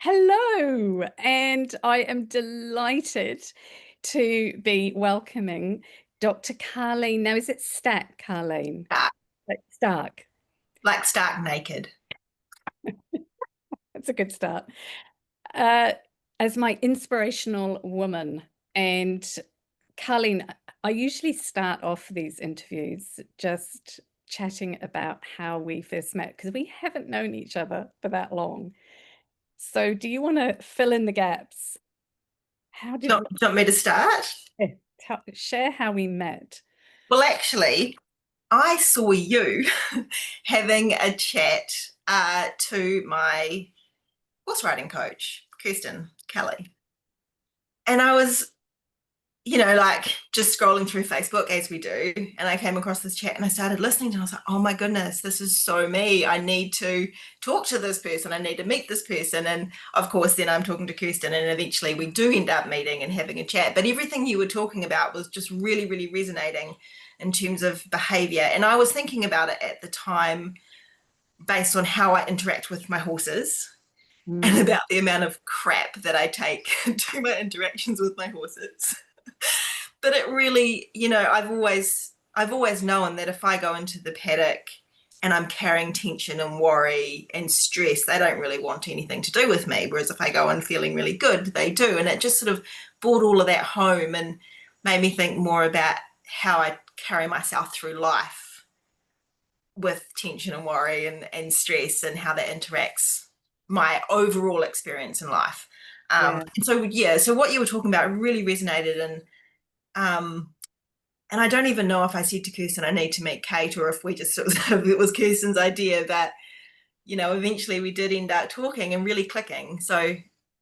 Hello, and I am delighted to be welcoming Dr. Carlene. Now, is it Stack, Carlene? Starck, Starck. like stark naked. That's a good start. Uh, as my inspirational woman. And Carlene, I usually start off these interviews just chatting about how we first met because we haven't known each other for that long. So, do you want to fill in the gaps? How Do you did want, do you want me to start? share how we met? Well, actually, I saw you having a chat to my horse riding coach, Kirsten Kelly. And I was, like just scrolling through Facebook as we do. And I came across this chat and I started listening and I was like, oh my goodness, this is so me. I need to talk to this person. I need to meet this person. And of course, then I'm talking to Kirsten and eventually we do end up meeting and having a chat. But everything you were talking about was just really, really resonating in terms of behavior. And I was thinking about it at the time based on how I interact with my horses and Mm, about the amount of crap that I take to my interactions with my horses. But it really, I've always known that if I go into the paddock and I'm carrying tension and worry and stress, they don't really want anything to do with me. Whereas if I go in feeling really good, they do. And it just sort of brought all of that home and made me think more about how I carry myself through life with tension and worry and stress and how that interacts my overall experience in life. yeah. And so yeah, so what you were talking about really resonated, um, and I don't even know if I said to Kirsten I need to meet Kate or if we just sort of it was Kirsten's idea, but eventually we did end up talking and really clicking. So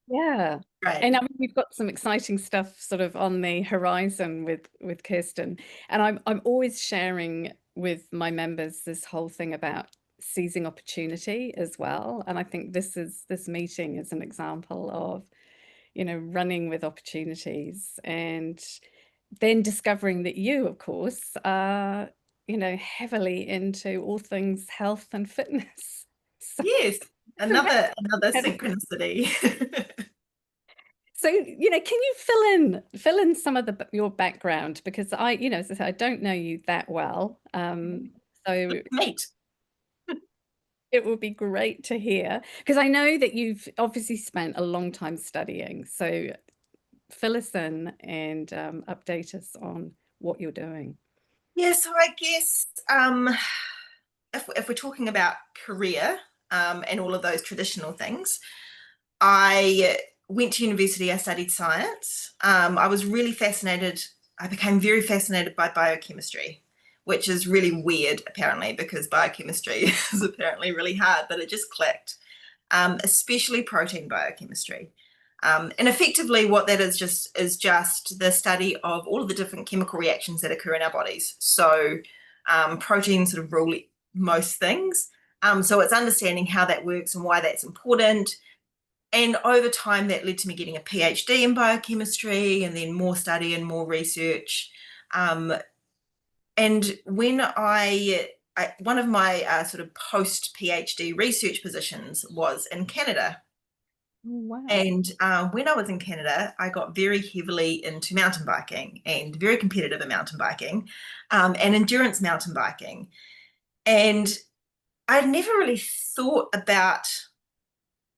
Yeah. great. And I mean, we've got some exciting stuff sort of on the horizon with Kirsten. And I'm always sharing with my members this whole thing about seizing opportunity as well. And I think this meeting is an example of, running with opportunities and then discovering that you, of course, are, heavily into all things health and fitness. So Yes, so another synchronicity. So, can you fill in some of your background because as I said, I don't know you that well. So Meet. it would be great to hear because I know that you've obviously spent a long time studying. So fill us in and update us on what you're doing. Yeah, so I guess if we're talking about career and all of those traditional things, I went to university, I studied science. I was really fascinated, I became very fascinated by biochemistry, which is really weird, apparently, because biochemistry is apparently really hard, but it just clicked, especially protein biochemistry. And effectively, what that is just the study of all of the different chemical reactions that occur in our bodies. So, proteins sort of rule most things. So it's understanding how that works and why that's important. And over time, that led to me getting a PhD in biochemistry and then more study and more research. Um, and when one of my sort of post PhD research positions was in Canada. Oh, wow. And when I was in Canada, I got very heavily into mountain biking and very competitive in mountain biking and endurance mountain biking. And I'd never really thought about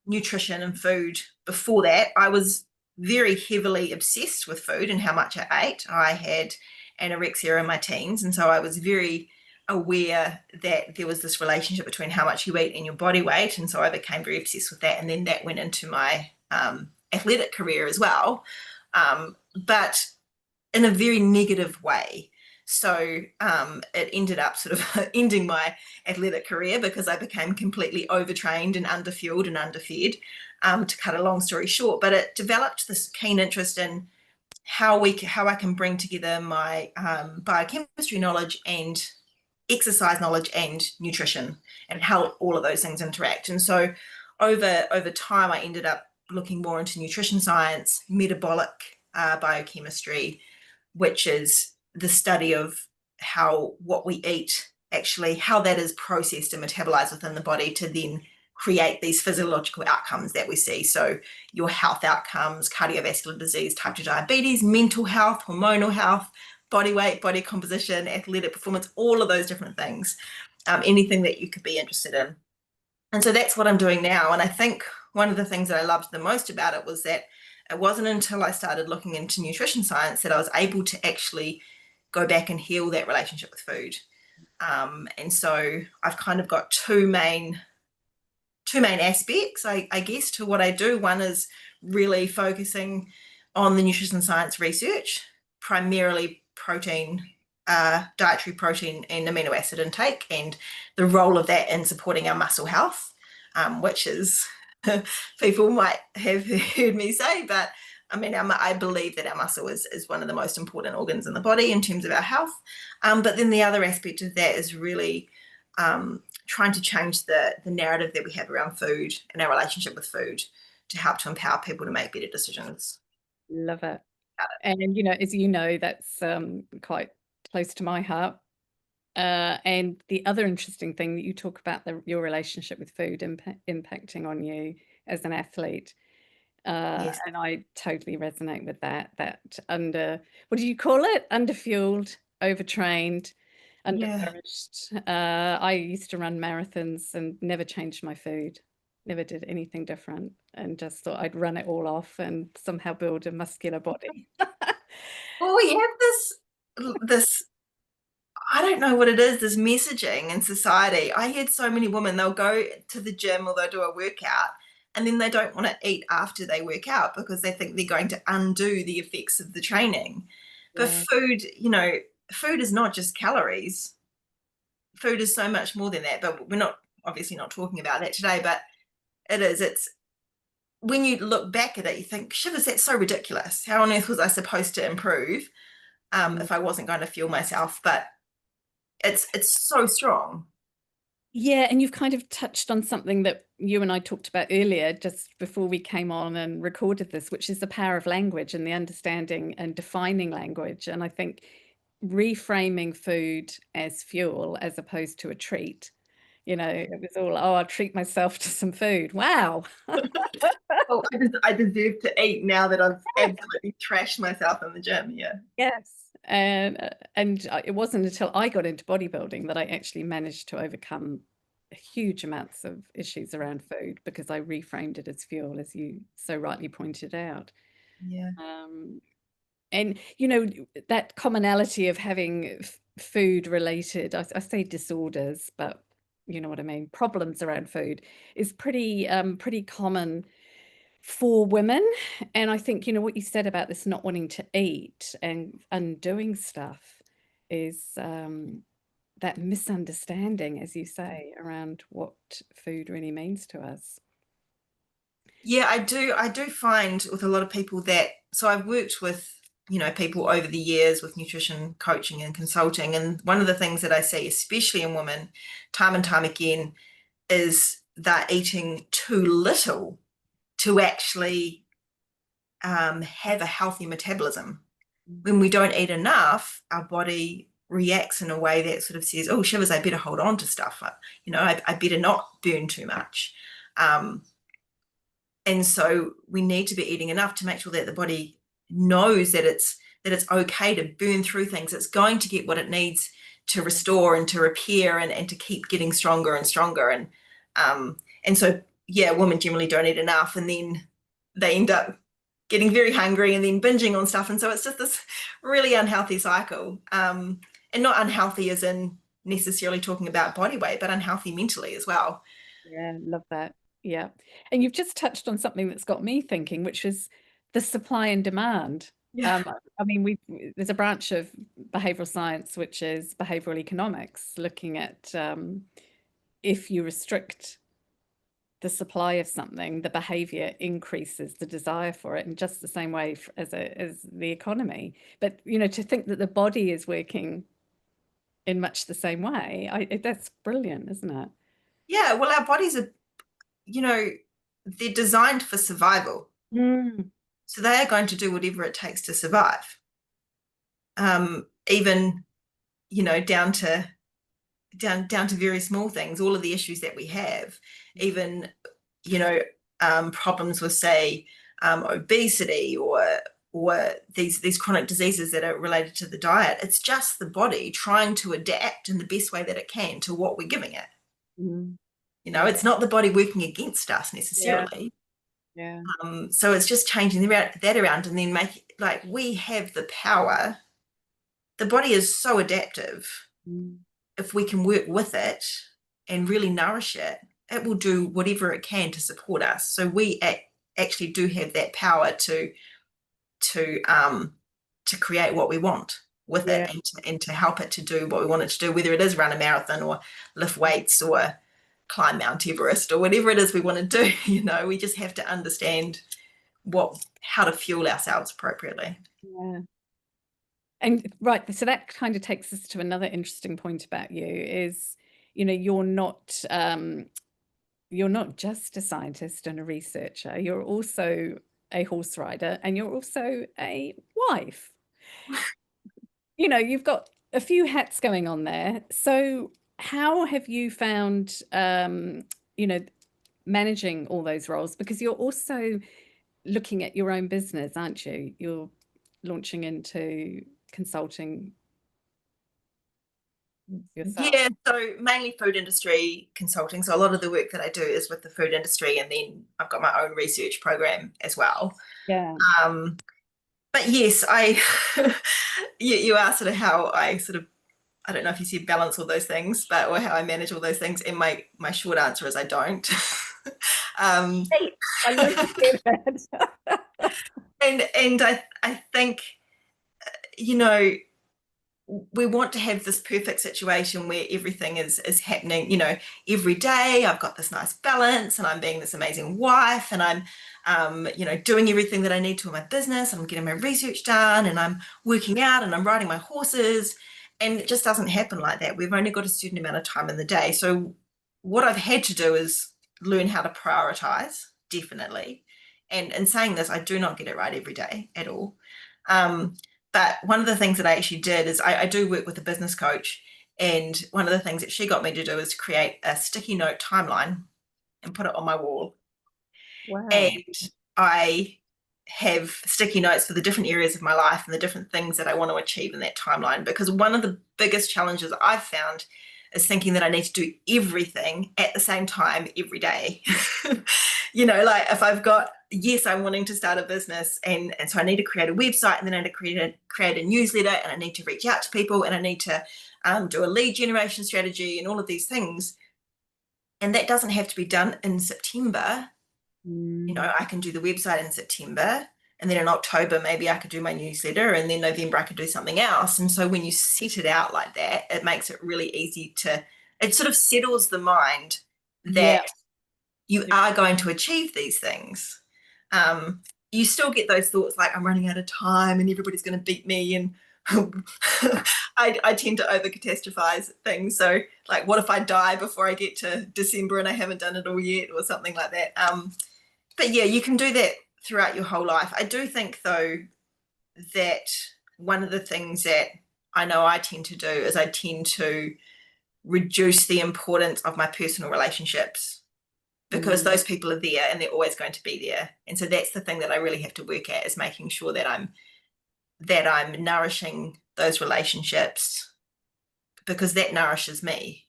nutrition and food before that. I was very heavily obsessed with food and how much I ate. I had anorexia in my teens, and so I was very aware that there was this relationship between how much you eat and your body weight. And so I became very obsessed with that. And then that went into my athletic career as well, but in a very negative way. So it ended up sort of ending my athletic career because I became completely overtrained and underfueled and underfed, to cut a long story short. But it developed this keen interest in how I can bring together my biochemistry knowledge and exercise knowledge and nutrition and how all of those things interact. And so over time, I ended up looking more into nutrition science, metabolic biochemistry, which is the study of how what we eat actually how that is processed and metabolized within the body to then create these physiological outcomes that we see. So your health outcomes, cardiovascular disease, type 2 diabetes, mental health, hormonal health, body weight, body composition, athletic performance, all of those different things, anything that you could be interested in. And so that's what I'm doing now. And I think one of the things that I loved the most about it was that it wasn't until I started looking into nutrition science that I was able to actually go back and heal that relationship with food. And so I've kind of got two main aspects, I guess, to what I do. One is really focusing on the nutrition science research, primarily protein, dietary protein and amino acid intake, and the role of that in supporting our muscle health, which is, people might have heard me say, but I mean, I believe that our muscle is one of the most important organs in the body in terms of our health. But then the other aspect of that is really trying to change the narrative that we have around food and our relationship with food to help to empower people to make better decisions. Love it. And, you know, as you know, that's quite close to my heart. And the other interesting thing that you talk about, your relationship with food impacting on you as an athlete. Yes. And I totally resonate with that. That what do you call it? Underfueled, overtrained, Yeah. undernourished. I used to run marathons and never changed my food, never did anything different, and just thought I'd run it all off and somehow build a muscular body. Well, we have this, I don't know what it is, this messaging in society. I heard so many women, they'll go to the gym or they'll do a workout and then they don't want to eat after they work out because they think they're going to undo the effects of the training. But Yeah. food, food is not just calories. Food is so much more than that, but we're not obviously not talking about that today, but it's when you look back at it, you think, shivers, that's so ridiculous. How on earth was I supposed to improve if I wasn't going to fuel myself? But it's so strong. Yeah, and you've kind of touched on something that you and I talked about earlier, just before we came on and recorded this, which is the power of language and the understanding and defining language. And I think reframing food as fuel as opposed to a treat, it was all, oh, I'll treat myself to some food. Wow. Well, I deserve to eat now that I've absolutely trashed myself in the gym. Yeah. Yes. And it wasn't until I got into bodybuilding that I actually managed to overcome huge amounts of issues around food because I reframed it as fuel, as you so rightly pointed out. Yeah. And that commonality of having food related, I say disorders, but you know what I mean, problems around food is pretty common for women. And I think, what you said about this not wanting to eat and undoing stuff is that misunderstanding, as you say, around what food really means to us. Yeah, I do find with a lot of people that, so I've worked with, people over the years with nutrition coaching and consulting. And one of the things that I see, especially in women, time and time again, is they're eating too little to actually have a healthy metabolism. When we don't eat enough, our body reacts in a way that sort of says, oh, shivers, I better hold on to stuff. I better not burn too much. And so we need to be eating enough to make sure that the body knows that it's okay to burn through things. It's going to get what it needs to restore and to repair and to keep getting stronger and stronger. And so, yeah, women generally don't eat enough, and then they end up getting very hungry and then binging on stuff. And so it's just this really unhealthy cycle. And not unhealthy as in necessarily talking about body weight, but unhealthy mentally as well. Yeah, love that. Yeah. And you've just touched on something that's got me thinking, which is the supply and demand. Yeah. I mean, there's a branch of behavioral science, which is behavioral economics, looking at if you restrict the supply of something, the behavior increases the desire for it in just the same way as the economy. But, to think that the body is working in much the same way, that's brilliant, isn't it? Yeah, well, our bodies are, they're designed for survival. Mm. So they are going to do whatever it takes to survive. Even, down to down to very small things, all of the issues that we have, even, you know, problems with, say, obesity, or these chronic diseases that are related to the diet. It's just the body trying to adapt in the best way that it can to what we're giving it. Mm. You know, Yeah. it's not the body working against us Yeah. necessarily. Yeah. So it's just changing that around, and then make, like, we have the power. The body is so adaptive. Mm. If we can work with it and really nourish it, it will do whatever it can to support us. So we actually do have that power to to create what we want with it, Yeah. and to help it to do what we want it to do, whether it is run a marathon or lift weights or climb Mount Everest or whatever it is we want to do. You know, we just have to understand how to fuel ourselves appropriately. Yeah. And right, so that kind of takes us to another interesting point about you is, you know, you're not just a scientist and a researcher, you're also a horse rider and you're also a wife. You know, you've got a few hats going on there. So how have you found, you know, managing all those roles? Because you're also looking at your own business, aren't you? You're launching into consulting yourself. Yeah, so mainly food industry consulting. So a lot of the work that I do is with the food industry, and then I've got my own research program as well. Yeah. Um, but yes, you asked sort of how I sort of, I don't know if you said balance all those things, but or how I manage all those things. And my short answer is I don't. um, Hey, I love to hear that. and I think, you know, we want to have this perfect situation where everything is happening, you know, every day I've got this nice balance, and I'm being this amazing wife, and I'm you know, doing everything that I need to in my business, and I'm getting my research done, and I'm working out, and I'm riding my horses. And it just doesn't happen like that. We've only got a certain amount of time in the day. So what I've had to do is learn how to prioritize, definitely. And in saying this, I do not get it right every day at all. um, but one of the things that I actually did is I do work with a business coach. And one of the things that she got me to do is create a sticky note timeline and put it on my wall. And Wow. I have sticky notes for the different areas of my life and the different things that I want to achieve in that timeline. Because one of the biggest challenges I've found is thinking that I need to do everything at the same time every day. You know, like if I've got, yes, I'm wanting to start a business, and so I need to create a website, and then I need to create a newsletter, and I need to reach out to people, and I need to do a lead generation strategy and all of these things. And that doesn't have to be done in September. You Mm. know, I can do the website in September, and then in October maybe I could do my newsletter, and then November I could do something else. And so when you set it out like that, it makes it really easy to, it sort of settles the mind that Yeah. you are going to achieve these things. um, you still get those thoughts like, I'm running out of time and everybody's going to beat me, and I tend to over catastrophize things. So like, what if I die before I get to December and I haven't done it all yet, or something like that. But yeah, you can do that throughout your whole life. I do think, though, that one of the things that I know I tend to do is I tend to reduce the importance of my personal relationships, because Mm. those people are there and they're always going to be there. And so that's the thing that I really have to work at, is making sure that I'm nourishing those relationships, because that nourishes me,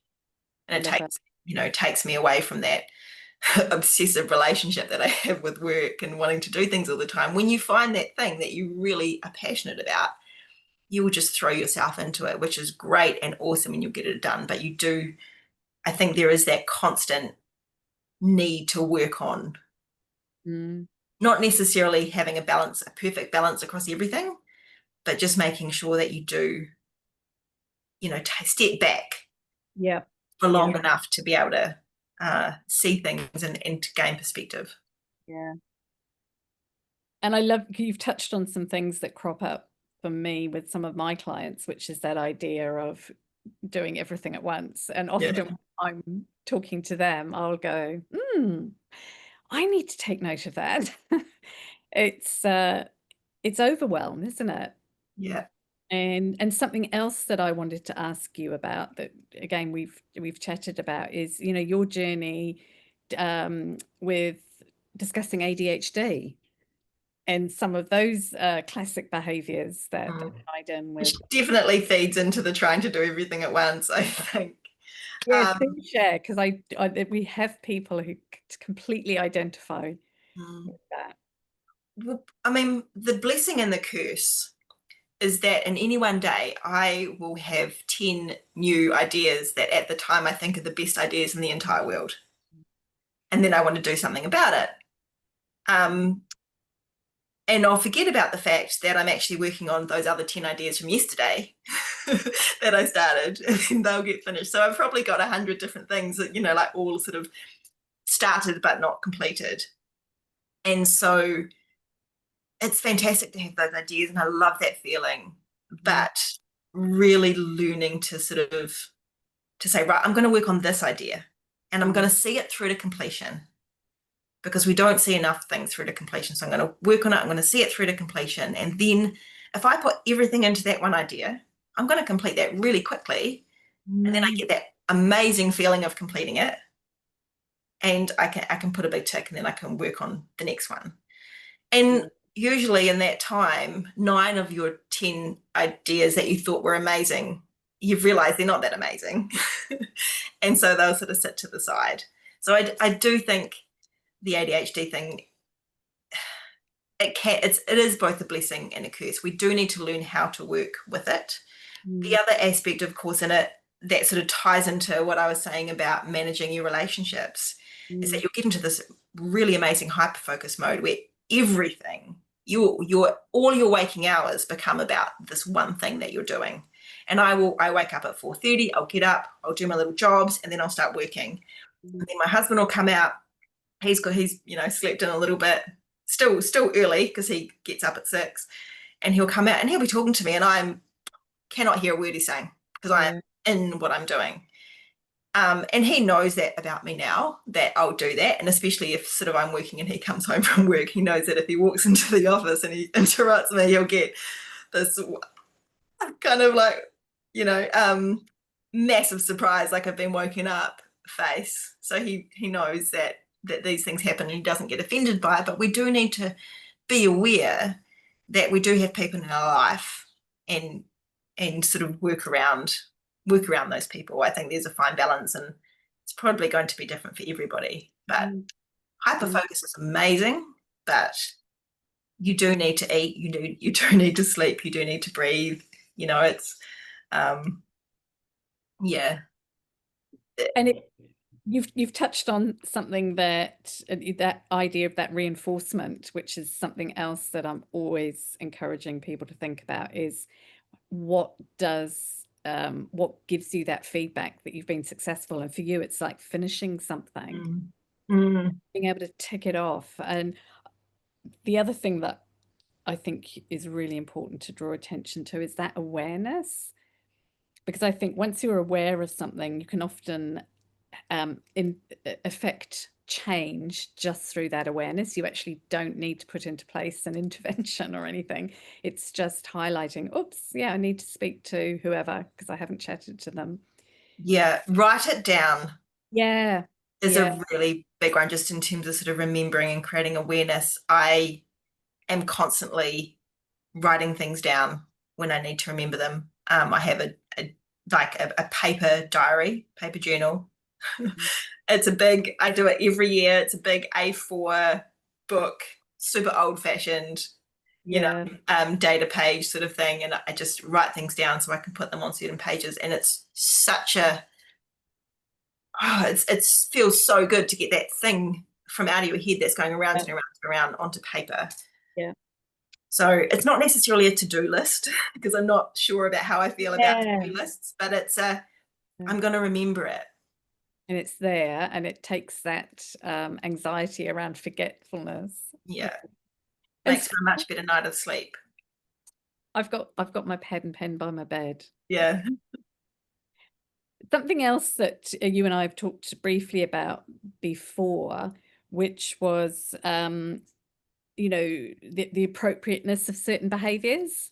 I and it love that. takes me away from that obsessive relationship that I have with work and wanting to do things all the time. When you find that thing that you really are passionate about, you will just throw yourself into it, which is great and awesome, and you'll get it done. But I think there is that constant need to work on Mm. not necessarily having a perfect balance across everything, but just making sure that you do, you know, step back Yeah. for Yeah. long enough to be able to see things, and to gain perspective. Yeah. And I love you've touched on some things that crop up for me with some of my clients, which is that idea of doing everything at once. And often Yeah. when I'm talking to them, I'll go, I need to take note of that. It's it's overwhelm, isn't it? Yeah. And something else that I wanted to ask you about that again we've chatted about is, you know, your journey with discussing ADHD and some of those classic behaviors that Mm. tied in Which with. definitely feeds into the trying to do everything at once, I think. Yeah, Um, do share because we have people who completely identify mm. with that. Well, I mean, the blessing and the curse is that in any one day, I will have 10 new ideas that at the time I think are the best ideas in the entire world. And then I want to do something about it. Um, and I'll forget about the fact that I'm actually working on those other 10 ideas from yesterday that I started, and then they'll get finished. So I've probably got 100 different things that, you know, like all sort of started but not completed. And so it's fantastic to have those ideas, and I love that feeling. Mm, But really learning to sort of to say, right, I'm going to work on this idea and I'm mm, going to see it through to completion, because we don't see enough things through to completion. So I'm going to work on it. I'm going to see it through to completion. And then if I put everything into that one idea, I'm going to complete that really quickly. And then I mm, get that amazing feeling of completing it. And I can put a big tick, and then I can work on the next one. And yeah, usually in that time, 9 of your 10 ideas that you thought were amazing, you've realized they're not that amazing. And so they'll sort of sit to the side. So I do think the ADHD thing, it is both a blessing and a curse. We do need to learn how to work with it. The mm, other aspect, of course, in it that sort of ties into what I was saying about managing your relationships is that mm, you'll get into this really amazing hyper focus mode where everything, your all your waking hours become about this one thing that you're doing. And I wake up at 4:30, I'll get up, I'll do my little jobs, and then I'll start working. mm, And then my husband will come out. He's you know slept in a little bit, still early because he gets up at 6, and he'll come out and he'll be talking to me, and I cannot hear a word he's saying because I am yeah, in what I'm doing. And he knows that about me now, that I'll do that. And especially if sort of I'm working and he comes home from work, he knows that if he walks into the office and he interrupts me, he'll get this kind of like, you know, massive surprise, like I've been woken up face. So he knows that these things happen, and he doesn't get offended by it. But we do need to be aware that we do have people in our life, and sort of work around those people. I think there's a fine balance, and it's probably going to be different for everybody. But mm, hyper mm. focus is amazing, but you do need to eat, you do need to sleep, you do need to breathe. You know, it's um yeah. And you've touched on something that that idea of that reinforcement, which is something else that I'm always encouraging people to think about is what gives you that feedback that you've been successful. And for you, it's like finishing something, Mm. Mm. being able to tick it off. And the other thing that I think is really important to draw attention to is that awareness. Because I think once you're aware of something, you can often in affect change just through that awareness. You actually don't need to put into place an intervention or anything. It's just highlighting, oops, yeah, I need to speak to whoever because I haven't chatted to them. Yeah, write it down Yeah, is yeah. a really big one, just in terms of sort of remembering and creating awareness. I am constantly writing things down when I need to remember them. I have a paper diary, paper journal. I do it every year. It's a big A4 book, super old fashioned, you know, Yeah. data page sort of thing. And I just write things down so I can put them on certain pages. And it's such a, oh, it feels so good to get that thing from out of your head that's going around Yeah. and around and around onto paper. Yeah. So it's not necessarily a to-do list because I'm not sure about how I feel about Yeah. to-do lists, but it's Yeah. I'm going to remember it. And it's there and it takes that anxiety around forgetfulness. Yeah, And makes for a much better night of sleep. I've got my pad and pen by my bed. Yeah. Something else that you and I have talked briefly about before, which was, the appropriateness of certain behaviors.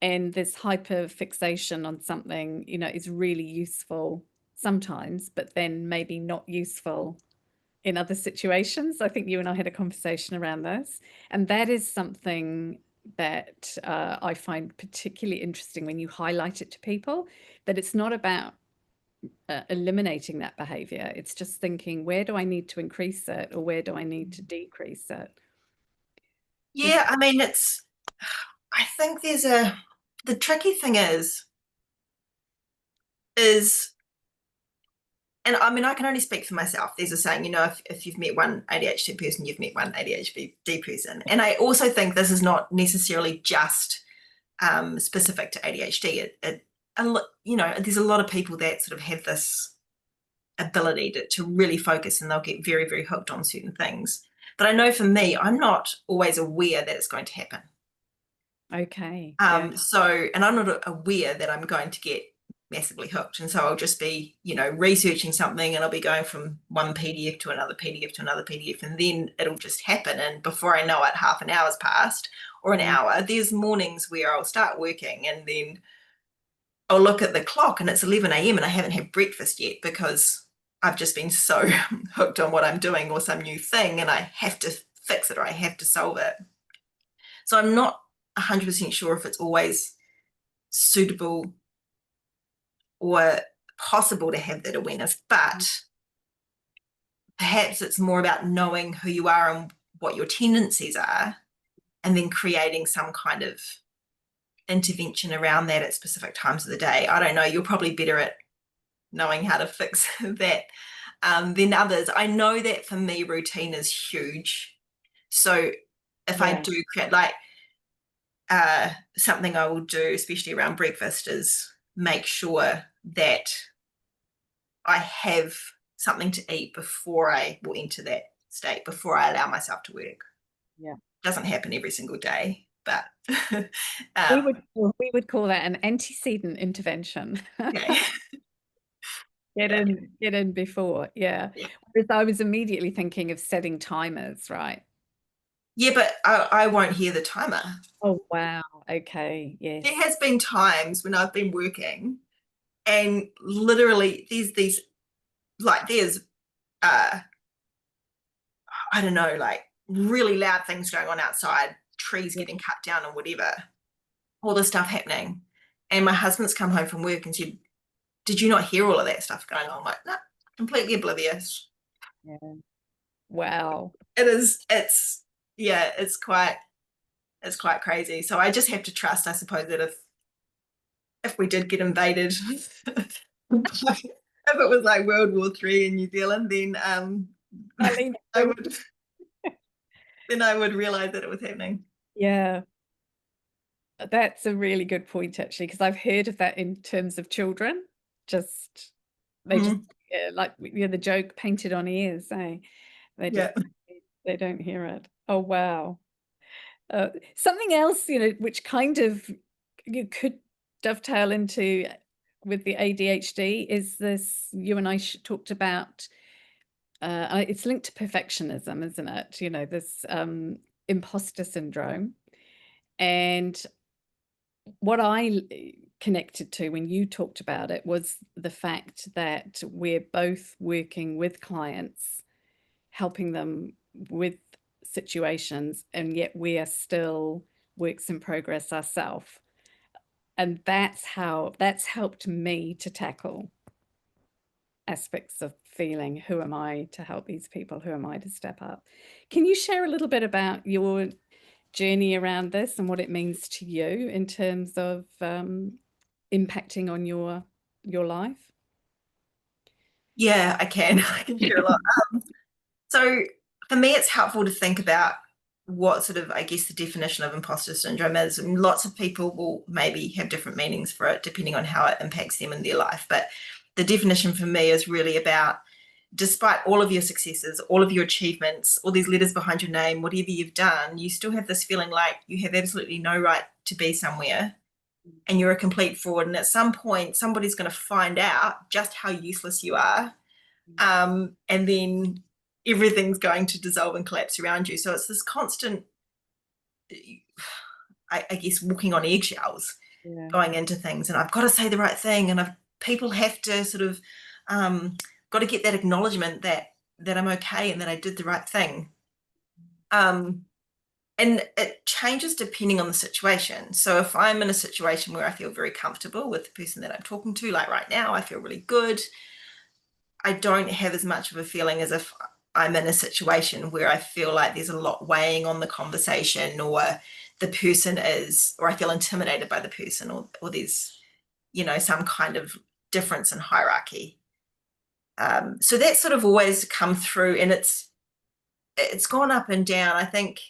And this hyper fixation on something, you know, is really useful sometimes, but then maybe not useful in other situations. I think you and I had a conversation around this, and that is something that I find particularly interesting when you highlight it to people, that it's not about eliminating that behavior. It's just thinking, where do I need to increase it, or where do I need to decrease it? Does Yeah, I mean, I think the tricky thing is, and I mean, I can only speak for myself. There's a saying, if you've met one ADHD person, you've met one ADHD person. And I also think this is not necessarily just specific to ADHD. There's a lot of people that sort of have this ability to really focus, and they'll get very, very hooked on certain things. But I know for me, I'm not always aware that it's going to happen. okay, yeah, And I'm not aware that I'm going to get massively hooked. And so I'll just be, researching something, and I'll be going from one PDF to another PDF to another PDF, and then it'll just happen. And before I know it, half an hour's passed, or an mm, hour. There's mornings where I'll start working, and then I'll look at the clock and it's 11 a.m. and I haven't had breakfast yet, because I've just been so hooked on what I'm doing, or some new thing, and I have to fix it, or I have to solve it. So I'm not 100% sure if it's always suitable or possible to have that awareness, but perhaps it's more about knowing who you are and what your tendencies are, and then creating some kind of intervention around that at specific times of the day. I don't know, you're probably better at knowing how to fix that than others. I know that for me, routine is huge. So if I yeah, do create, something I will do, especially around breakfast, is make sure that I have something to eat before I will enter that state, before I allow myself to work. yeah. Doesn't happen every single day, but We um, would we would call that an antecedent intervention. okay. Yeah, Get in before, yeah. yeah. Whereas I was immediately thinking of setting timers, right? Yeah, but I won't hear the timer. Oh, wow. Okay, yes. There has been times when I've been working, and literally there's uh I don't know, like really loud things going on outside, trees Yeah, getting cut down and whatever, all this stuff happening. And my husband's come home from work and said, "Did you not hear all of that stuff going on?" I'm like, no, completely oblivious. yeah. Wow. Yeah, it's quite crazy. So I just have to trust, I suppose, that if we did get invaded, if it was like World War III in New Zealand, then Carlene, I would then I would realize that it was happening. yeah, that's a really good point actually, because I've heard of that in terms of children. Just they just Mhm. like the joke painted on ears, eh? They just Yeah. they don't hear it. Oh wow. Something else, which kind of you could dovetail into with the ADHD is this you and I talked about. It's linked to perfectionism, isn't it? This imposter syndrome. And what connected to when you talked about it was the fact that we're both working with clients, helping them with situations, and yet we are still works in progress ourselves. And that's helped me to tackle aspects of feeling, who am I to help these people? Who am I to step up? Can you share a little bit about your journey around this and what it means to you in terms of impacting on your life? Yeah, I can. I can share a lot. So for me, it's helpful to think about what sort of, I guess, the definition of imposter syndrome is. And lots of people will maybe have different meanings for it depending on how it impacts them in their life. But the definition for me is really about, despite all of your successes, all of your achievements, all these letters behind your name, whatever you've done, you still have this feeling like you have absolutely no right to be somewhere, and you're a complete fraud. And at some point, somebody's going to find out just how useless you are. And then everything's going to dissolve and collapse around you. So it's this constant, I guess, walking on eggshells. Yeah. going into things, and I've got to say the right thing, and people have to sort of got to get that acknowledgement that I'm okay and that I did the right thing. Um, and it changes depending on the situation. So if I'm in a situation where I feel very comfortable with the person that I'm talking to, like right now, I feel really good. I don't have as much of a feeling as if I'm in a situation where I feel like there's a lot weighing on the conversation, or the person is, or I feel intimidated by the person, or there's, some kind of difference in hierarchy. So that's sort of always come through, and it's gone up and down. I think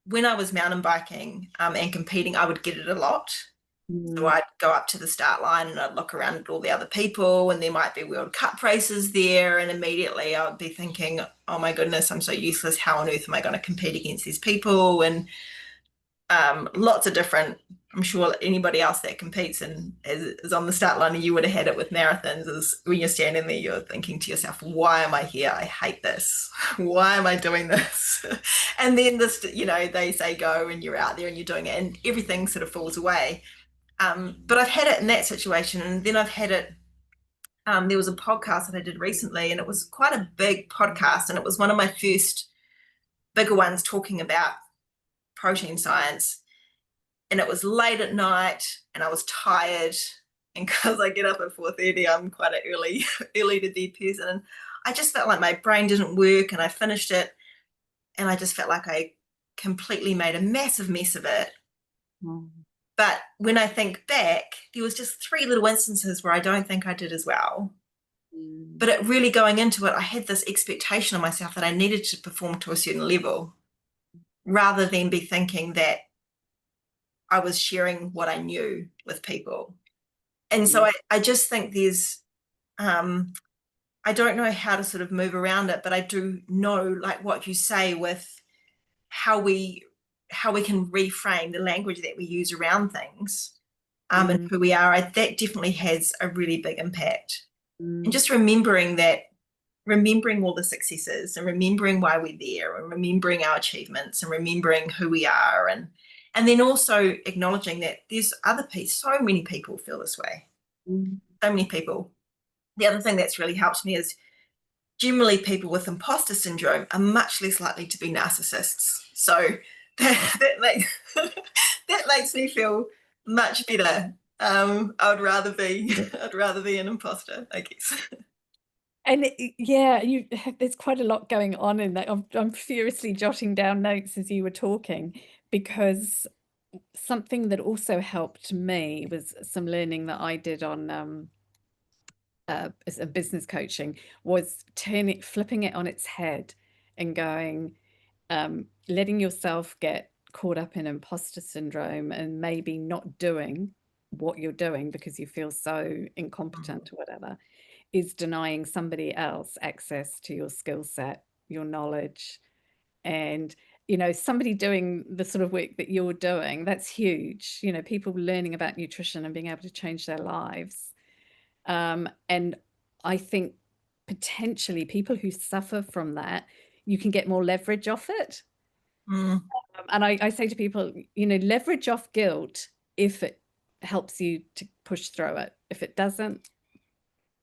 when I was mountain biking and competing, I would get it a lot. So Mm. I'd go up to the start line and I'd look around at all the other people, and there might be World Cup races there. And immediately I would be thinking, oh my goodness, I'm so useless. How on earth am I going to compete against these people? And lots of different, I'm sure anybody else that competes and is on the start line, and you would have had it with marathons, is when you're standing there, you're thinking to yourself, why am I here? I hate this. Why am I doing this? And then this, they say go, and you're out there and you're doing it, and everything sort of falls away. But I've had it in that situation, and then I've had it. There was a podcast that I did recently, and it was quite a big podcast, and it was one of my first bigger ones talking about protein science. And it was late at night, and I was tired. And because I get up at 4:30, I'm quite an early to bed person. And I just felt like my brain didn't work, and I finished it, and I just felt like I completely made a massive mess of it. Mm. But when I think back, there was just three little instances where I don't think I did as well. Mm. But it really going into it, I had this expectation of myself that I needed to perform to a certain level, rather than be thinking that I was sharing what I knew with people. And so Yeah. I just think um, I don't know how to sort of move around it, but I do know, like what you say, with how we can reframe the language that we use around things, and Mm. who we are. That definitely has a really big impact. And Mm. just remembering all the successes, and remembering why we're there, and remembering our achievements, and remembering who we are, and then also acknowledging that there's other people, so many people feel this way, Mm. so many people. The other thing that's really helped me is generally people with imposter syndrome are much less likely to be narcissists. So that makes that makes me feel much better. I'd rather be an imposter, I guess. And yeah, there's quite a lot going on in that. I'm furiously jotting down notes as you were talking, because something that also helped me was some learning that I did on as a business coaching, was flipping it on its head and going, letting yourself get caught up in imposter syndrome and maybe not doing what you're doing because you feel so incompetent or whatever, is denying somebody else access to your skill set, your knowledge. And, somebody doing the sort of work that you're doing, that's huge. People learning about nutrition and being able to change their lives. And I think potentially people who suffer from that, you can get more leverage off it. Mm, And I say to people, leverage off guilt if it helps you to push through it. If it doesn't,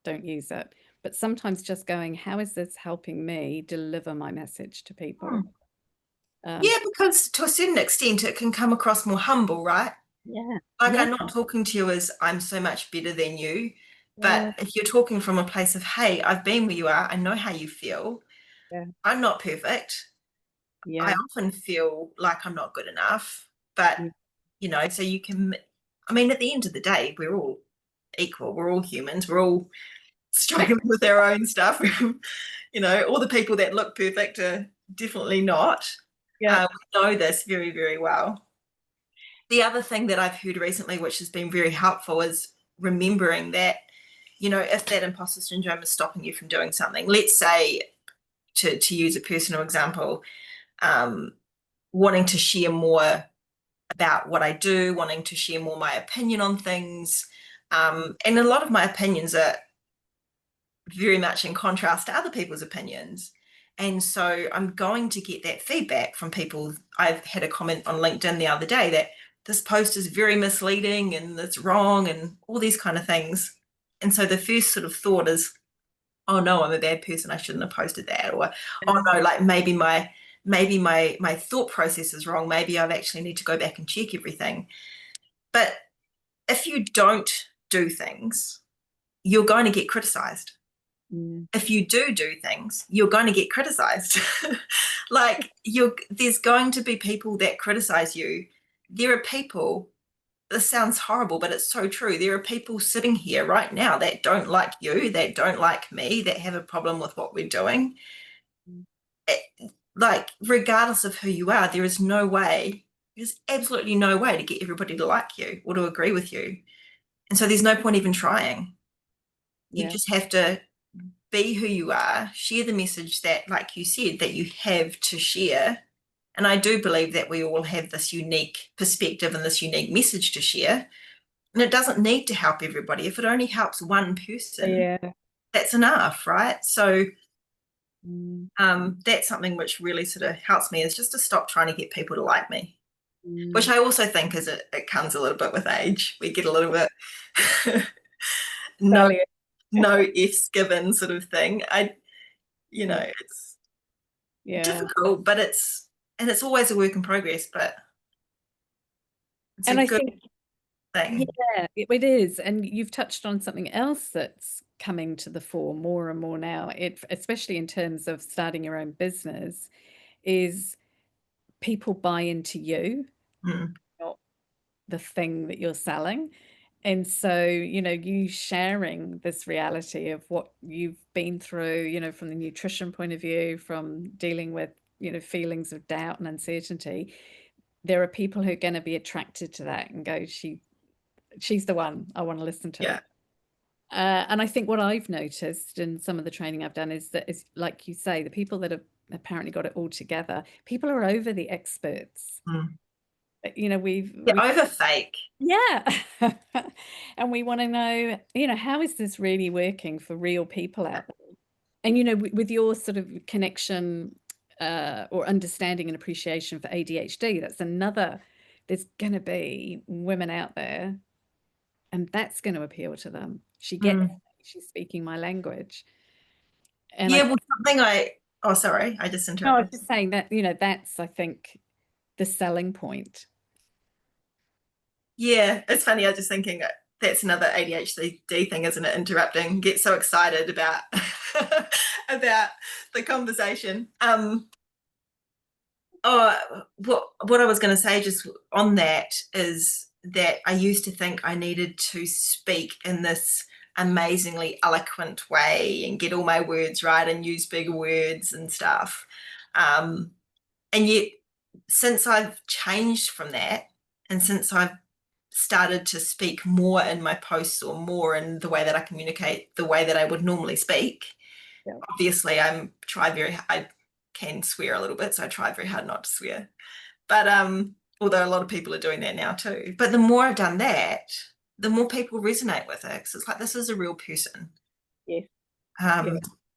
don't use it. But sometimes just going, how is this helping me deliver my message to people? mm. Um, Yeah, because to a certain extent it can come across more humble, right? yeah, Like, yeah, I'm not talking to you as I'm so much better than you, but yeah, if you're talking from a place of, hey, I've been where you are, I know how you feel, yeah, I'm not perfect. I yeah, often feel like I'm not good enough, but yeah, so you can, I mean, at the end of the day, we're all equal, we're all humans, we're all struggling with our own stuff. All the people that look perfect are definitely not. yeah. We know this very, very well. The other thing that I've heard recently, which has been very helpful, is remembering that, if that imposter syndrome is stopping you from doing something, let's say, to use a personal example, um, wanting to share more about what I do, wanting to share more my opinion on things. And a lot of my opinions are very much in contrast to other people's opinions. And so I'm going to get that feedback from people. I've had a comment on LinkedIn the other day that this post is very misleading and it's wrong and all these kind of things. And so the first sort of thought is, oh no, I'm a bad person, I shouldn't have posted that. Or, oh no, like maybe my thought process is wrong, maybe I actually need to go back and check everything. But if you don't do things, you're going to get criticized. If you do things, you're going to get criticized. Like there's going to be people that criticize you. There are people, this sounds horrible, but it's so true. There are people sitting here right now that don't like you, that don't like me, that have a problem with what we're doing. Like, regardless of who you are, there is no way, there's absolutely no way to get everybody to like you or to agree with you. And so there's no point even trying. You just have to be who you are, share the message that, like you said, that you have to share. And I do believe that we all have this unique perspective and this unique message to share. And it doesn't need to help everybody. If it only helps one person, that's enough, right? So that's something which really sort of helps me, is just to stop trying to get people to like me. Which I also think is it comes a little bit with age. We get a little bit no F's given sort of thing. It's difficult, but it's always a work in progress, but it's a good thing. Yeah, it is. And you've touched on something else that's coming to the fore more and more now, especially in terms of starting your own business, is people buy into you, not the thing that you're selling. And so, you sharing this reality of what you've been through, from the nutrition point of view, from dealing with, feelings of doubt and uncertainty, there are people who are going to be attracted to that and go, she's the one, I want to listen to. Yeah. And I think what I've noticed in some of the training I've done is that, like you say, the people that have apparently got it all together, people are over the experts. We've over fake. Yeah. And we want to know, how is this really working for real people out there? And, with your sort of connection or understanding and appreciation for ADHD, there's going to be women out there, and that's going to appeal to them. She's speaking my language. And sorry, I just interrupted. No, I was just saying that, that's, I think, the selling point. Yeah, it's funny. I was just thinking that's another ADHD thing, isn't it? Interrupting, get so excited about about the conversation. What I was going to say just on that is that I used to think I needed to speak in this amazingly eloquent way and get all my words right and use big words and stuff. And yet, since I've changed from that, and since I've started to speak more in my posts or more in the way that I communicate, the way that I would normally speak, obviously I can swear a little bit, so I try very hard not to swear. But although a lot of people are doing that now too. But the more I've done that, the more people resonate with it. Because it's like, this is a real person.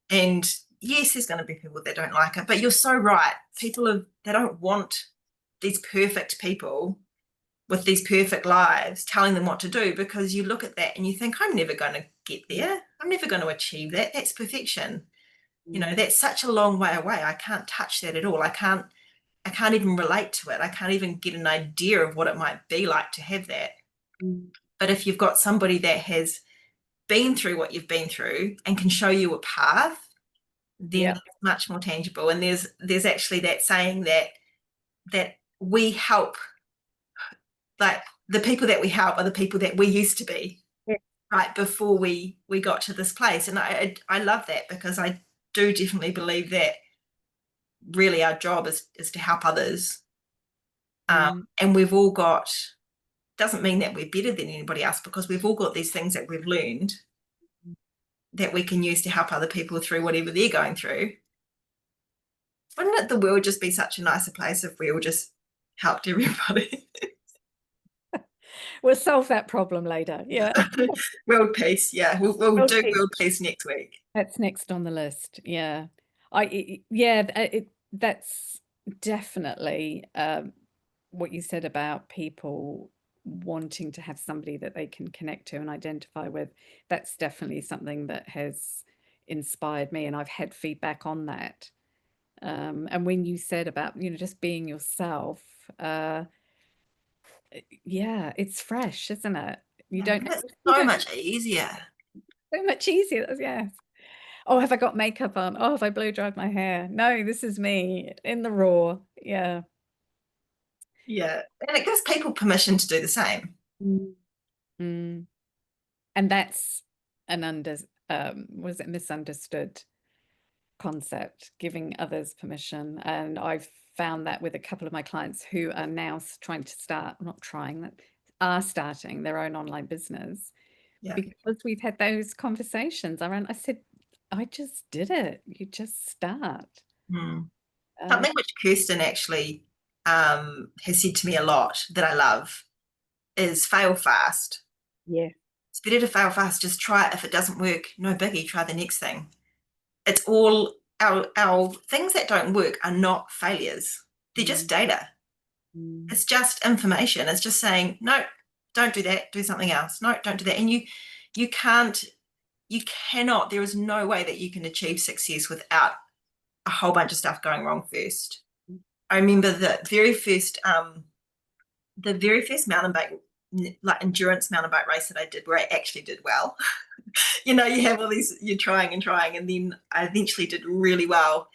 And yes, there's going to be people that don't like it, but you're so right. People they don't want these perfect people with these perfect lives telling them what to do, because you look at that and you think, I'm never going to get there. I'm never going to achieve that. That's perfection. That's such a long way away. I can't touch that at all. I can't even relate to it. I can't even get an idea of what it might be like to have that. But if you've got somebody that has been through what you've been through and can show you a path, then it's much more tangible. And there's actually that saying that we help, like the people that we help are the people that we used to be, right before we got to this place. And I love that, because I do definitely believe that really our job is to help others. And we've all got, doesn't mean that we're better than anybody else, because we've all got these things that we've learned that we can use to help other people through whatever they're going through. Wouldn't the world just be such a nicer place if we all just helped everybody? We'll solve that problem later. Yeah. World peace. Yeah. We'll do world peace next week. That's next on the list. Yeah. That's definitely what you said about people wanting to have somebody that they can connect to and identify with, that's definitely something that has inspired me, and I've had feedback on that. And when you said about, just being yourself, yeah, it's fresh, isn't it? You Yeah, don't and it's you so don't much easier. so much easier. Yes. Oh, have I got makeup on? Oh, have I blow dried my hair? No, this is me in the raw. Yeah. Yeah, and it gives people permission to do the same. Mm. Mm. And that's an was it misunderstood concept, giving others permission. And I've found that with a couple of my clients who are now trying to start, not trying, that are starting their own online business, Yeah. because we've had those conversations around. I said, I just did it. You just start. Hmm. Uh, Something which Kirsten actually has said to me a lot that I love is fail fast. yeah. It's better to fail fast. Just try it. If it doesn't work, no biggie. Try the next thing. It's all our things that don't work are not failures. They're just Mm, data. mm, It's just information. It's just saying, no, don't do that. Do something else. No, don't do that. And you can't, you cannot. There is no way that you can achieve success without a whole bunch of stuff going wrong first. I remember the very first mountain bike, like endurance mountain bike race that I did, where I actually did well. You have all these, you're trying and trying, and then I eventually did really well.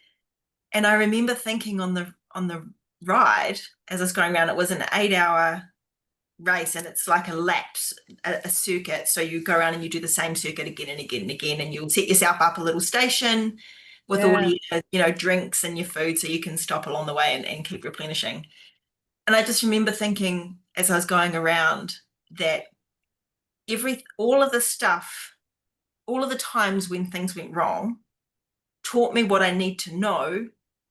And I remember thinking on the ride as I was going around, it was an 8 hour race, and it's like a laps, a circuit. So you go around and you do the same circuit again and again and again, and you'll set yourself up a little station with all yeah. your drinks and your food, so you can stop along the way and keep replenishing. And I just remember thinking as I was going around that all of the stuff, all of the times when things went wrong, taught me what I need to know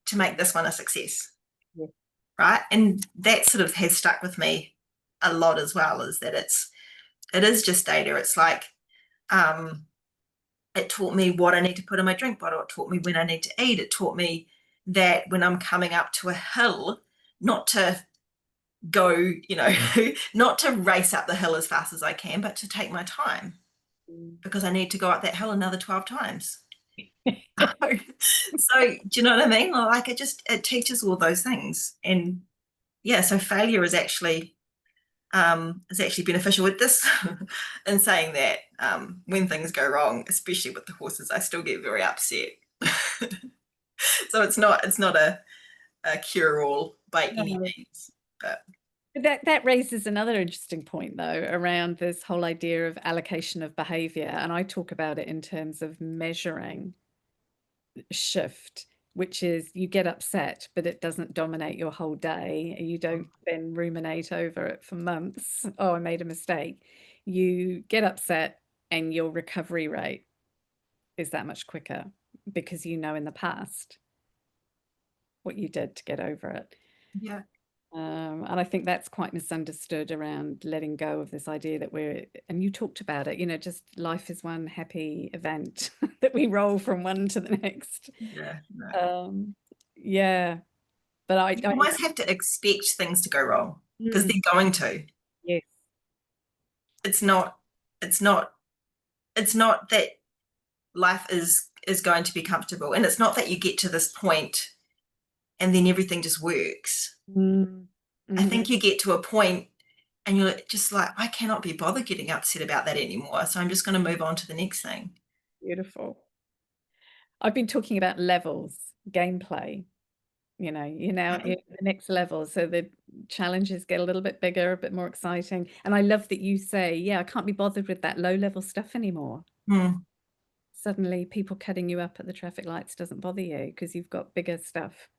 to make this one a success. Yeah. Right. And that sort of has stuck with me a lot as well, is that it is just data. It's like um it taught me what I need to put in my drink bottle. It taught me when I need to eat. It taught me that when I'm coming up to a hill, not to go, not to race up the hill as fast as I can, but to take my time, Mm. because I need to go up that hill another 12 times. So do you know what I mean? Like it teaches all those things. And yeah, so failure is actually beneficial with this. In saying that, when things go wrong, especially with the horses, I still get very upset. So it's not a cure-all by any No. means. But But that raises another interesting point, though, around this whole idea of allocation of behavior. And I talk about it in terms of measuring shift, which is you get upset, but it doesn't dominate your whole day. You don't then ruminate over it for months. Oh, I made a mistake. You get upset, and your recovery rate is that much quicker because you know in the past what you did to get over it. yeah, And I think that's quite misunderstood around letting go of this idea that and you talked about it, just life is one happy event that we roll from one to the next. yeah, no. Um, yeah, but You almost have to expect things to go wrong because mm, they're going to. yes, It's not. It's not. It's not that life is going to be comfortable, and it's not that you get to this point and then everything just works. mm, I mhm, think you get to a point and you're just like, I cannot be bothered getting upset about that anymore. So I'm just going to move on to the next thing. beautiful. I've been talking about levels, gameplay. You're now Okay. at the next level, so the challenges get a little bit bigger, a bit more exciting. And I love that you say, yeah, I can't be bothered with that low level stuff anymore. Hmm. Suddenly people cutting you up at the traffic lights doesn't bother you because you've got bigger stuff.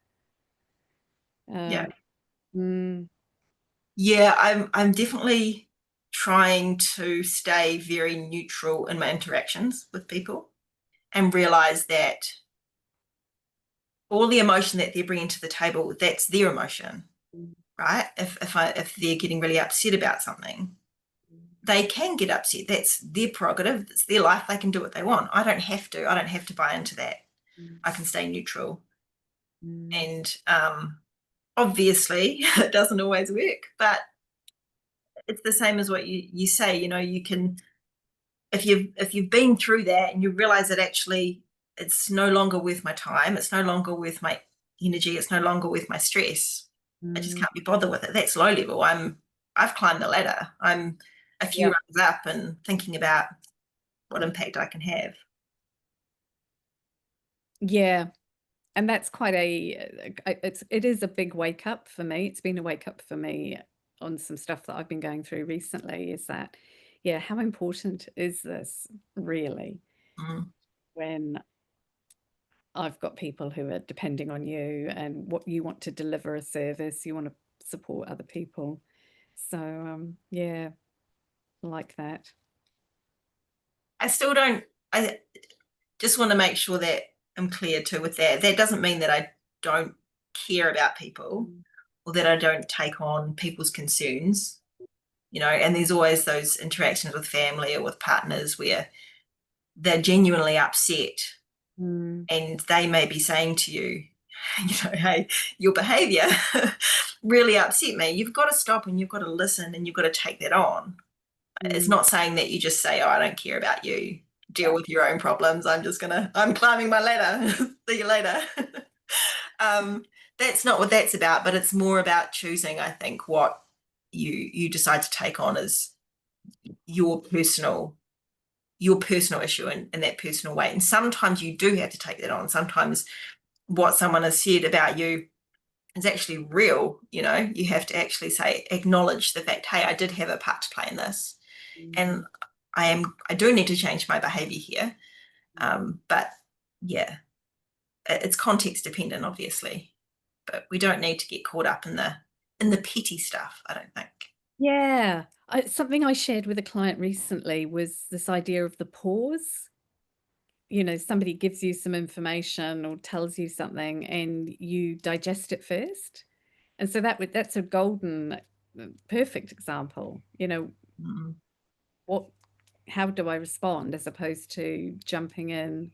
Yeah. Um, mm, Yeah, I'm definitely trying to stay very neutral in my interactions with people and realize that all the emotion that they're bringing to the table, that's their emotion, mm, right? If they're getting really upset about something, they can get upset. That's their prerogative. It's their life. They can do what they want. I don't have to. I don't have to buy into that. mm, I can stay neutral. mm, And obviously it doesn't always work, but it's the same as what you say, you know, you can, if you've been through that and you realize that actually it's no longer worth my time, it's no longer worth my energy, it's no longer worth my stress. I just Mm, can't be bothered with it. That's low level. I've climbed the ladder. I'm a few yeah. rungs up and thinking about what impact I can have. Yeah. And that's quite it is a big wake up for me. It's been a wake up for me on some stuff that I've been going through recently, is that, yeah, how important is this really Mm, when I've got people who are depending on you and what you want to deliver a service, you want to support other people. So yeah, I like that. I still don't, I just want to make sure that I'm clear too with that. That doesn't mean that I don't care about people Mm. or that I don't take on people's concerns, you know, and there's always those interactions with family or with partners where they're genuinely upset Mm, and they may be saying to you, you know, hey, your behavior really upset me. You've got to stop and you've got to listen and you've got to take that on. It's mm, not saying that you just say, oh, I don't care about you. Deal yeah. with your own problems. I'm climbing my ladder. See you later. um, that's not what that's about, but it's more about choosing, I think, what you decide to take on as your personal your personal issue in that personal way. And sometimes you do have to take that on. Sometimes what someone has said about you is actually real. You know, you have to actually say, acknowledge the fact, hey, I did have a part to play in this. Mm, And I do need to change my behavior here. But yeah, it's context dependent, obviously. But we don't need to get caught up in the petty stuff, I don't think. yeah. Something I shared with a client recently was this idea of the pause. You know, somebody gives you some information or tells you something and you digest it first. And so that's a golden, perfect example. You know, Mm. what how do I respond as opposed to jumping in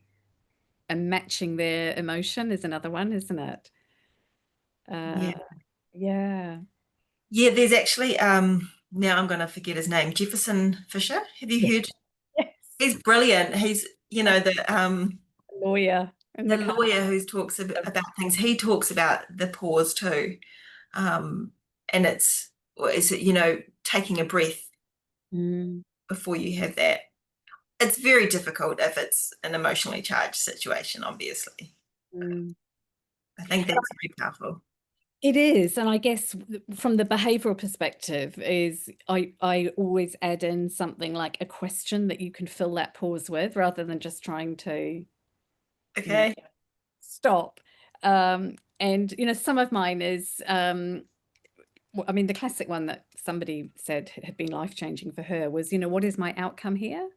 and matching their emotion is another one, isn't it? Uh, Yeah. yeah. Yeah, there's actually now I'm gonna forget his name, Jefferson Fisher. Have you Yes. heard? Yes. He's brilliant. He's, you know, Lawyer in the the car. lawyer who talks about things. He talks about the pause too. And it's is it, you know, taking a breath Mm, before you have that. It's very difficult if it's an emotionally charged situation, obviously. mm. I think that's very powerful. It is, and I guess from the behavioral perspective is I always add in something like a question that you can fill that pause with rather than just trying to, you know, Okay. stop. And you know, some of mine is I mean, the classic one that somebody said had been life-changing for her was, you know, what is my outcome here?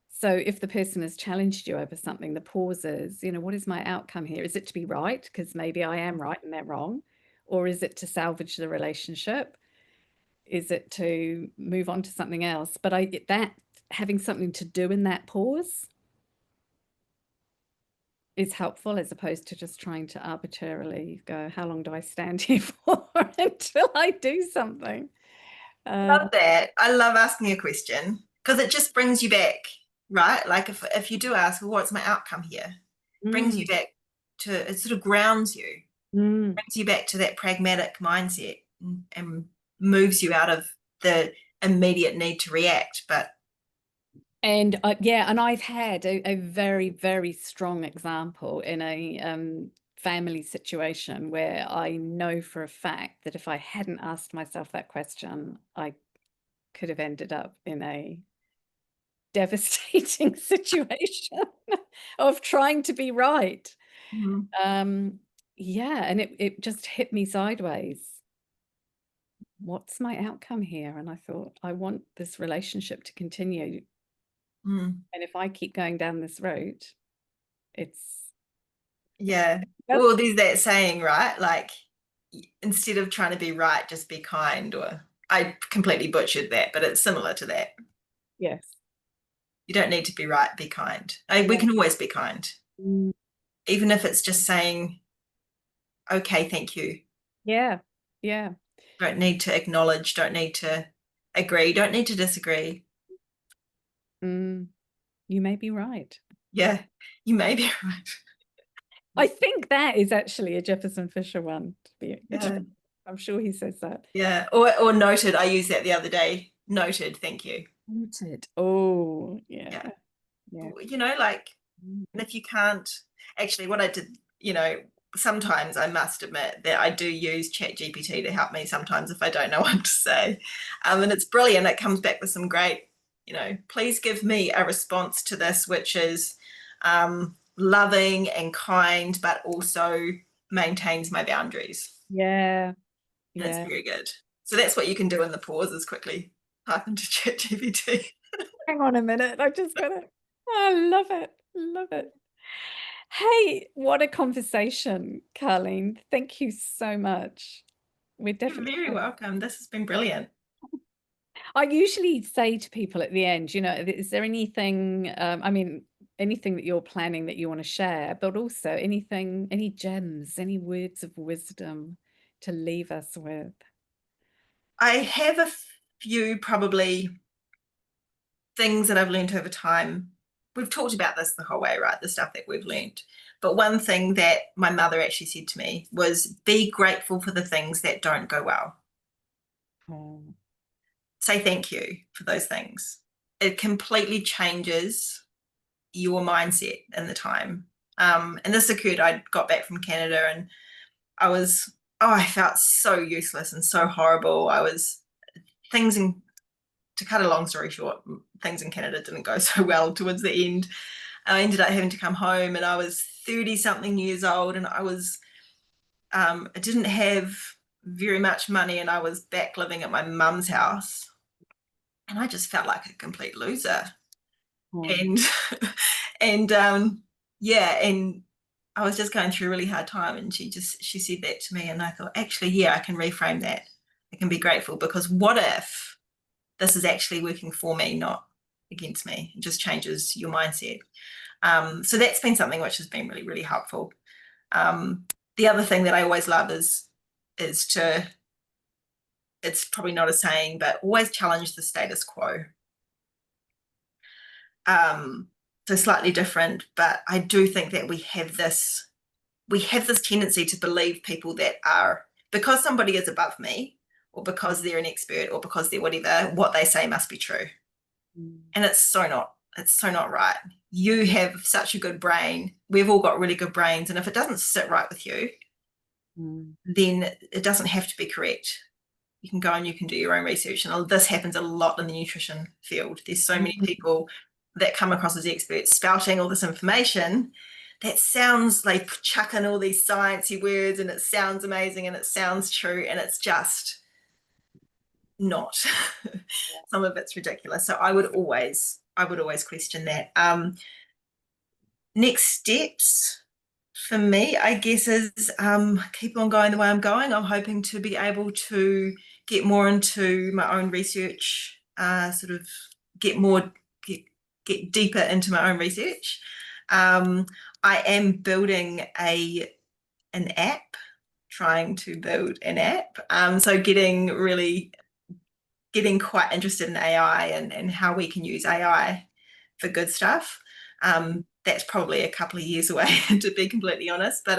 So if the person has challenged you over something, the pause is, you know, what is my outcome here? Is it to be right? Because maybe I am right and they're wrong. Or is it to salvage the relationship? Is it to move on to something else? But that having something to do in that pause is helpful as opposed to just trying to arbitrarily go, how long do I stand here for until I do something? Love that. I love asking a question because it just brings you back, right? Like if you do ask, well, what's my outcome here? Brings Mm, you back to, it sort of grounds you, mm. brings you back to that pragmatic mindset and moves you out of the immediate need to react. But And yeah, and I've had a very, very strong example in a family situation where I know for a fact that if I hadn't asked myself that question, I could have ended up in a devastating situation of trying to be right. mm, Um, yeah, and it just hit me sideways. What's my outcome here? And I thought, I want this relationship to continue. mm, And if I keep going down this route, it's yeah. Yep. Well, there's that saying, right? Like instead of trying to be right, just be kind. Or I completely butchered that, but it's similar to that. Yes. You don't need to be right, be kind. We Yeah. can always be kind, Mm, even if it's just saying, okay, thank you. Yeah. Yeah. Don't need to acknowledge, don't need to agree, don't need to disagree. Mm, you may be right. Yeah, you may be right. I think that is actually a Jefferson Fisher one. Yeah, I'm sure he says that. yeah. Or noted. I used that the other day. Noted, thank you. Noted. Oh, Yeah. yeah. Yeah. You know, like, Mm. and if you can't, actually, what I did, you know, sometimes I must admit that I do use Chat GPT to help me sometimes if I don't know what to say. And it's brilliant. It comes back with some great, you know, please give me a response to this, which is loving and kind, but also maintains my boundaries. Yeah. And it's Yeah. very good. So that's what you can do in the pauses quickly. Type into Chat GPT. Hang on a minute. I just got it. I love it. Love it. Hey, what a conversation, Carlene. Thank you so much. We're You're definitely. very welcome. This has been brilliant. I usually say to people at the end, you know, is there anything, I mean, anything that you're planning that you want to share, but also anything, any gems, any words of wisdom to leave us with? I have a few probably things that I've learned over time. We've talked about this the whole way, right? The stuff that we've learned. But one thing that my mother actually said to me was be grateful for the things that don't go well. Oh, Say thank you for those things. It completely changes your mindset in the time. And this occurred, I got back from Canada and I was, oh, I felt so useless and so horrible. I was, things in, to cut a long story short, things in Canada didn't go so well towards the end. I ended up having to come home and I was 30 something years old and I didn't have very much money and I was back living at my mum's house and I just felt like a complete loser. oh, And, and yeah, and I was just going through a really hard time and she said that to me and I thought, actually, yeah, I can reframe that. I can be grateful because what if this is actually working for me, not against me? It just changes your mindset. So that's been something which has been really, really helpful. The other thing that I always love is to, it's probably not a saying, but always challenge the status quo. So slightly different, but I do think that we have this tendency to believe people that are, because somebody is above me or because they're an expert or because they're whatever, what they say must be true. mm, And it's so not right. You have such a good brain. We've all got really good brains. And if it doesn't sit right with you, mm, then it doesn't have to be correct. You can go and you can do your own research. And this happens a lot in the nutrition field. There's so many mm, people that come across as experts spouting all this information that sounds like chucking all these sciencey words and it sounds amazing and it sounds true and it's just not. Some of it's ridiculous. So I would always question that. Next steps for me, I guess, is keep on going the way I'm going. I'm hoping to be able to get more into my own research, sort of get more, get, get deeper into my own research. Um, I am building an app, trying to build an app. So getting quite interested in AI and how we can use AI for good stuff. That's probably a couple of years away, to be completely honest, but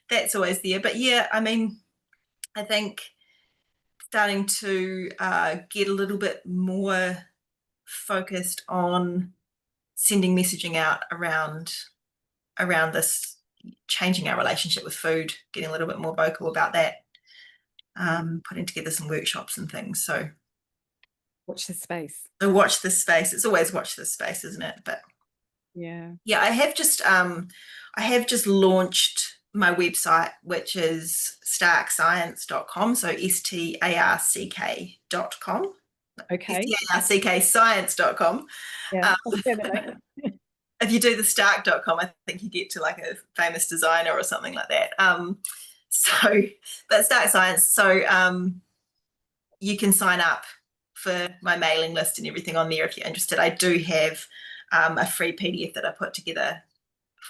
that's always there. But yeah, I mean, I think starting to get a little bit more focused on sending messaging out around this changing our relationship with food, getting a little bit more vocal about that, putting together some workshops and things. So watch the space. watch this space. It's always watch this space, isn't it? But Yeah. yeah, I have just launched my website, which is starckscience.com. So starck.com. Okay. Starck science.com. Yeah. Um, I'll say that later. if you do the starck.com, I think you get to like a famous designer or something like that. So but Starck Science. So you can sign up for my mailing list and everything on there if you're interested. I do have a free PDF that I put together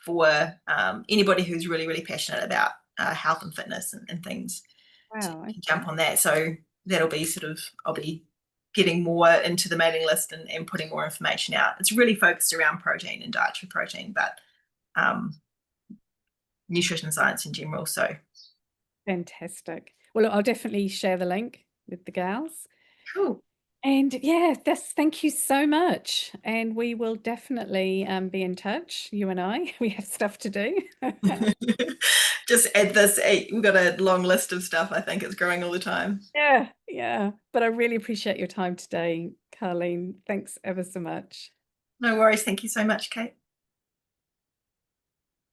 for anybody who's really, really passionate health and fitness and things Wow. to Okay. jump on that. So that'll be I'll be getting more into the mailing list and putting more information out. It's really focused around protein and dietary protein, but nutrition science in general. So Fantastic. Well, look, I'll definitely share the link with the gals. cool. And yeah, thank you so much. And we will definitely be in touch, you and I. We have stuff to do. Just add this. We've got a long list of stuff. I think it's growing all the time. Yeah, yeah. But I really appreciate your time today, Carlene. Thanks ever so much. No worries. Thank you so much, Kate.